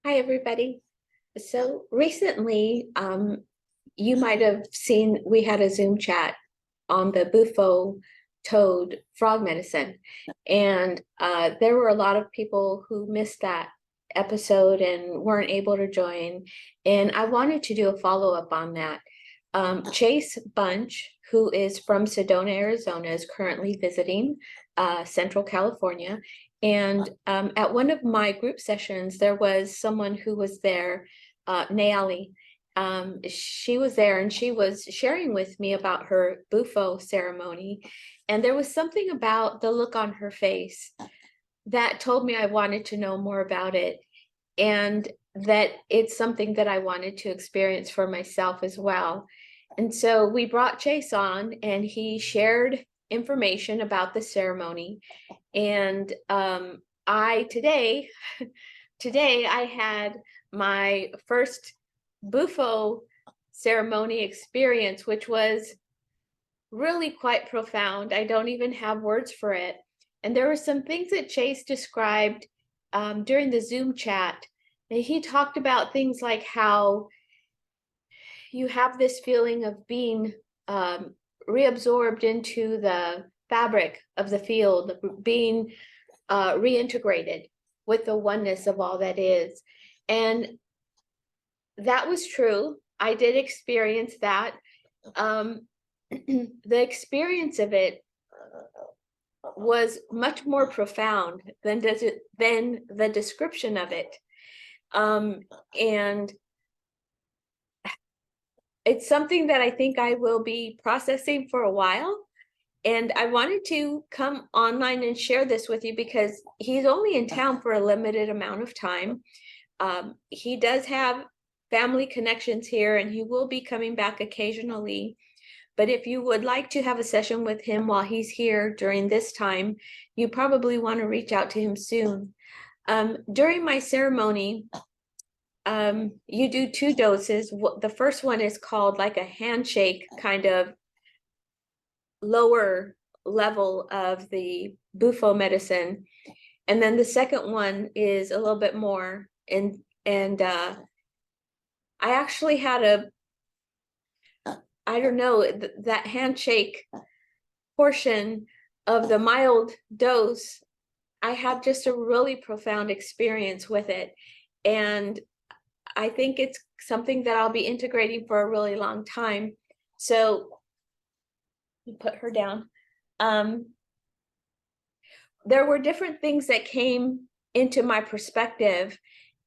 Hi, everybody. So recently, you might have seen we had a Zoom chat on the Bufo toad frog medicine. And there were a lot of people who missed that episode and weren't able to join. And I wanted to do a follow-up on that. Chase Bunch, who is from Sedona, Arizona, is currently visiting Central California. And at one of my group sessions, there was someone who was there, Nayali. She was there and she was sharing with me about her Bufo ceremony. And there was something about the look on her face that told me I wanted to know more about it, and that it's something that I wanted to experience for myself as well. And so we brought Chase on and he shared information about the ceremony. And today I had my first Bufo ceremony experience, which was really quite profound. I don't even have words for it. And there were some things that Chase described during the Zoom chat. And he talked about things like how you have this feeling of being reabsorbed into the fabric of the field, being reintegrated with the oneness of all that is. And that was true. I did experience that. The experience of it was much more profound than the description of it. And it's something that I think I will be processing for a while. And I wanted to come online and share this with you because he's only in town for a limited amount of time. He does have family connections here and he will be coming back occasionally. But if you would like to have a session with him while he's here during this time, you probably want to reach out to him soon. During my ceremony, you do 2 doses. The first one is called like a handshake, kind of lower level of the Bufo medicine. And then the second one is a little bit more. And I actually had I don't know, that handshake portion of the mild dose, I had just a really profound experience with it. And I think it's something that I'll be integrating for a really long time. So put her down. There were different things that came into my perspective.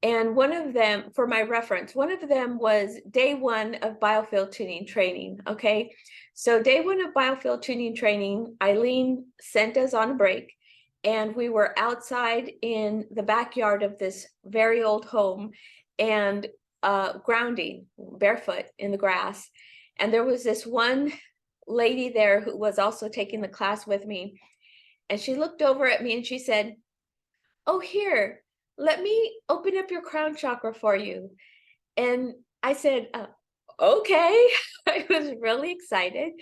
And one of them, for my reference, one of them was day 1 of biofield tuning training. Okay. So day 1 of biofield tuning training, Eileen sent us on a break and we were outside in the backyard of this very old home and grounding barefoot in the grass. And there was this one lady there who was also taking the class with me. And she looked over at me and she said, "Oh, here, let me open up your crown chakra for you." And I said, okay. I was really excited.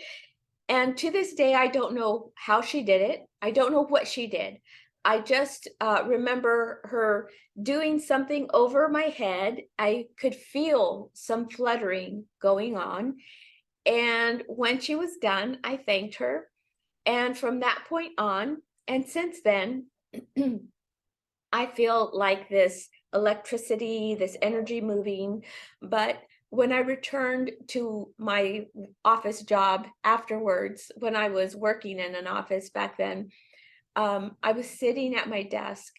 And to this day, I don't know how she did it. I don't know what she did. I just remember her doing something over my head. I could feel some fluttering going on. And when she was done, I thanked her. And from that point on, and since then, I feel like this electricity, this energy moving. But when I returned to my office job afterwards, when I was working in an office back then, I was sitting at my desk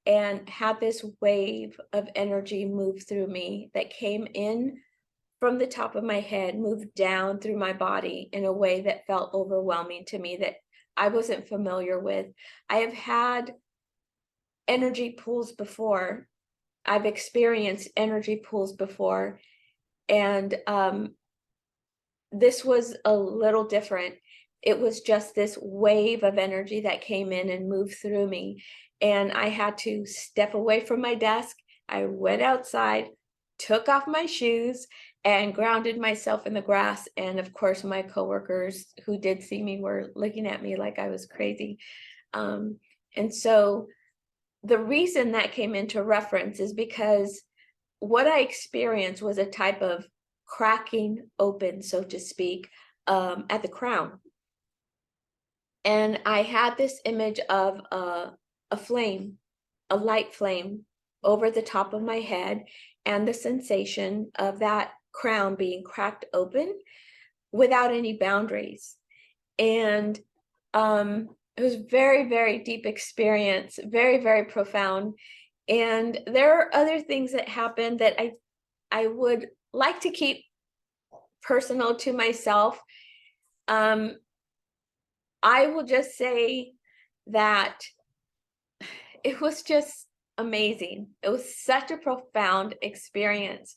and had this wave of energy move through me that came in from the top of my head, moved down through my body in a way that felt overwhelming to me, that I wasn't familiar with. I have had energy pools before. I've experienced energy pools before. And this was a little different. It was just this wave of energy that came in and moved through me. And I had to step away from my desk. I went outside, took off my shoes, and grounded myself in the grass. And of course, my coworkers who did see me were looking at me like I was crazy. And so the reason that came into reference is because what I experienced was a type of cracking open, so to speak, at the crown. And I had this image of a flame, a light flame over the top of my head, and the sensation of that crown being cracked open without any boundaries. And it was very, very deep experience, very, very profound. And there are other things that happened that I would like to keep personal to myself. I will just say that it was just amazing. It was such a profound experience.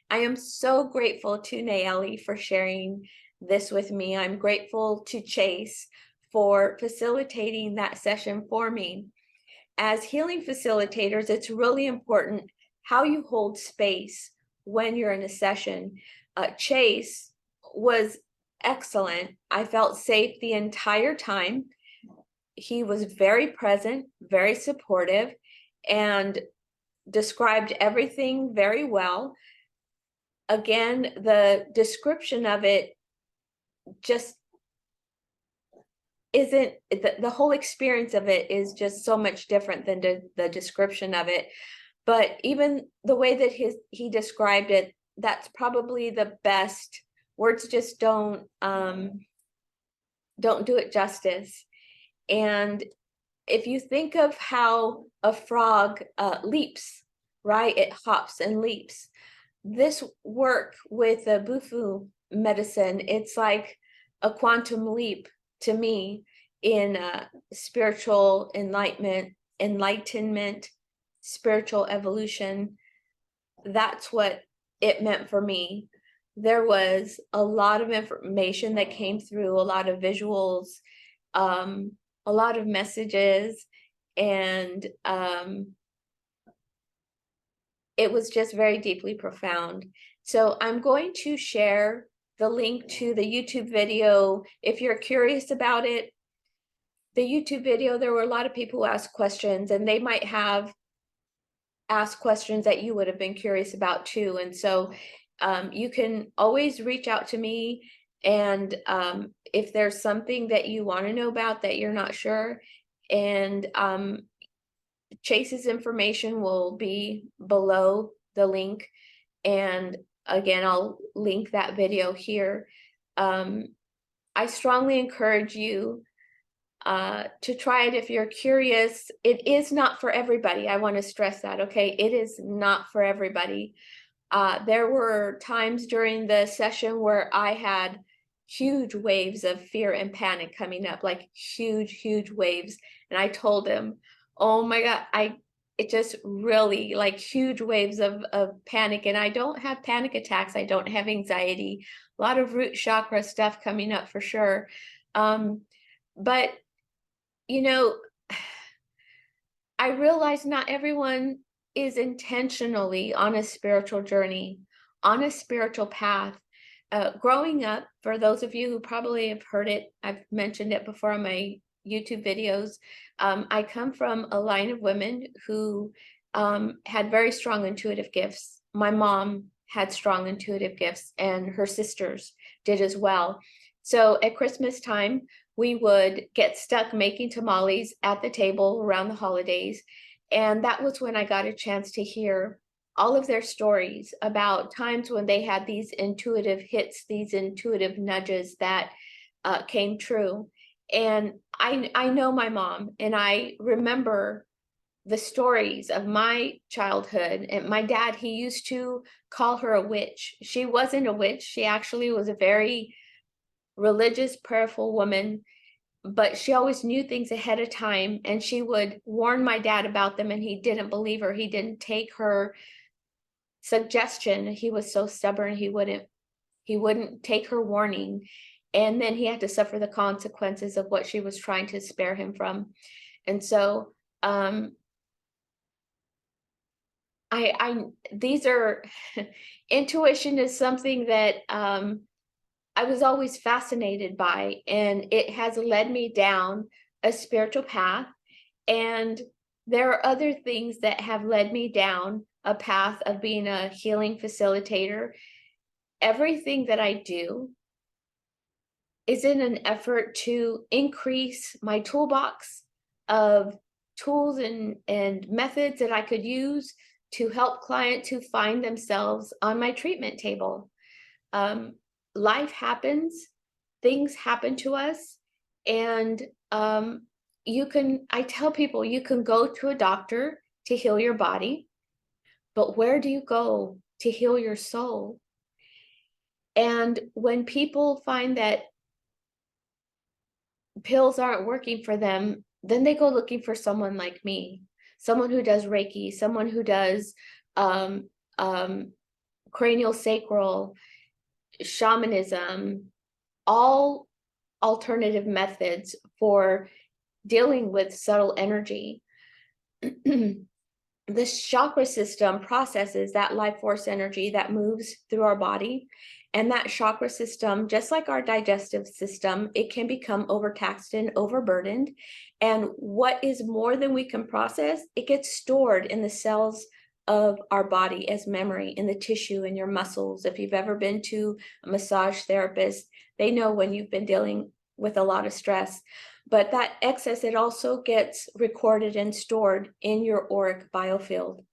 I am so grateful to Nayeli for sharing this with me. I'm grateful to Chase for facilitating that session for me. As healing facilitators, it's really important how you hold space when you're in a session. Chase was excellent. I felt safe the entire time. He was very present, very supportive, and described everything very well. Again, the description of it just isn't, the whole experience of it is just so much different than the description of it. But even the way that he described it, that's probably the best. Words just don't do it justice. And if you think of how a frog leaps, right? It hops and leaps. This work with the Bufo medicine, it's like a quantum leap to me in spiritual enlightenment, spiritual evolution. That's what it meant for me. There was a lot of information that came through, a lot of visuals, a lot of messages, and it was just very deeply profound. So I'm going to share the link to the YouTube video. If you're curious about it, the YouTube video, there were a lot of people who asked questions, and they might have asked questions that you would have been curious about too. And so you can always reach out to me, and if there's something that you want to know about that you're not sure, and Chase's information will be below the link. And again, I'll link that video here. I strongly encourage you to try it if you're curious. It is not for everybody. I want to stress that, okay? It is not for everybody. There were times during the session where I had huge waves of fear and panic coming up, like huge waves. And I told him, oh my God, it just really like huge waves of panic. And I don't have panic attacks. I don't have anxiety, a lot of root chakra stuff coming up for sure. But, you know, I realize not everyone is intentionally on a spiritual journey, on a spiritual path. Growing up, for those of you who probably have heard it, I've mentioned it before on my YouTube videos, I come from a line of women who had very strong intuitive gifts. My mom had strong intuitive gifts, and her sisters did as well. So at Christmas time, we would get stuck making tamales at the table around the holidays. And that was when I got a chance to hear all of their stories about times when they had these intuitive hits, these intuitive nudges that came true. And I know my mom, and I remember the stories of my childhood. And my dad, he used to call her a witch. She wasn't a witch. She actually was a very religious, prayerful woman, but she always knew things ahead of time, and she would warn my dad about them, and he didn't believe her. He didn't take her suggestion. He was so stubborn, he wouldn't take her warning, and then he had to suffer the consequences of what she was trying to spare him from. And so these are intuition is something that I was always fascinated by, and it has led me down a spiritual path. And there are other things that have led me down a path of being a healing facilitator. Everything that I do is in an effort to increase my toolbox of tools and methods that I could use to help clients who find themselves on my treatment table. Life happens, things happen to us, and I tell people you can go to a doctor to heal your body, but where do you go to heal your soul? And when people find that pills aren't working for them, then they go looking for someone like me, someone who does Reiki, someone who does um, um, cranial sacral, shamanism, all alternative methods for dealing with subtle energy. The chakra system processes that life force energy that moves through our body. And that chakra system, just like our digestive system, it can become overtaxed and overburdened. And what is more than we can process, it gets stored in the cells of our body as memory, in the tissue, in your muscles. If you've ever been to a massage therapist, they know when you've been dealing with a lot of stress. But that excess, it also gets recorded and stored in your auric biofield.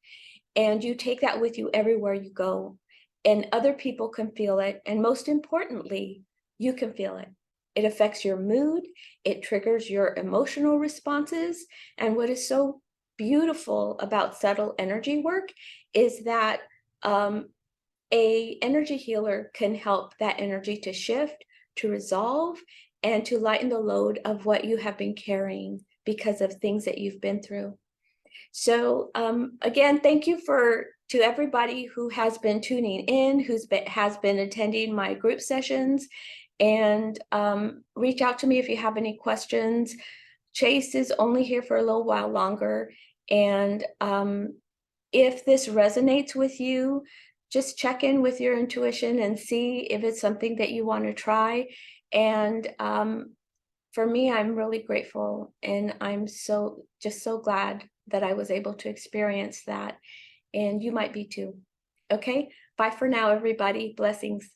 And you take that with you everywhere you go. And other people can feel it. And most importantly, you can feel it. It affects your mood. It triggers your emotional responses. And what is so beautiful about subtle energy work is that a energy healer can help that energy to shift, to resolve, and to lighten the load of what you have been carrying because of things that you've been through. So again, thank you to everybody who has been tuning in, has been attending my group sessions, and reach out to me if you have any questions. Chase is only here for a little while longer, and if this resonates with you, just check in with your intuition and see if it's something that you want to try. And for me, I'm really grateful, and I'm just so glad that I was able to experience that. And you might be too. Okay, bye for now, everybody. Blessings.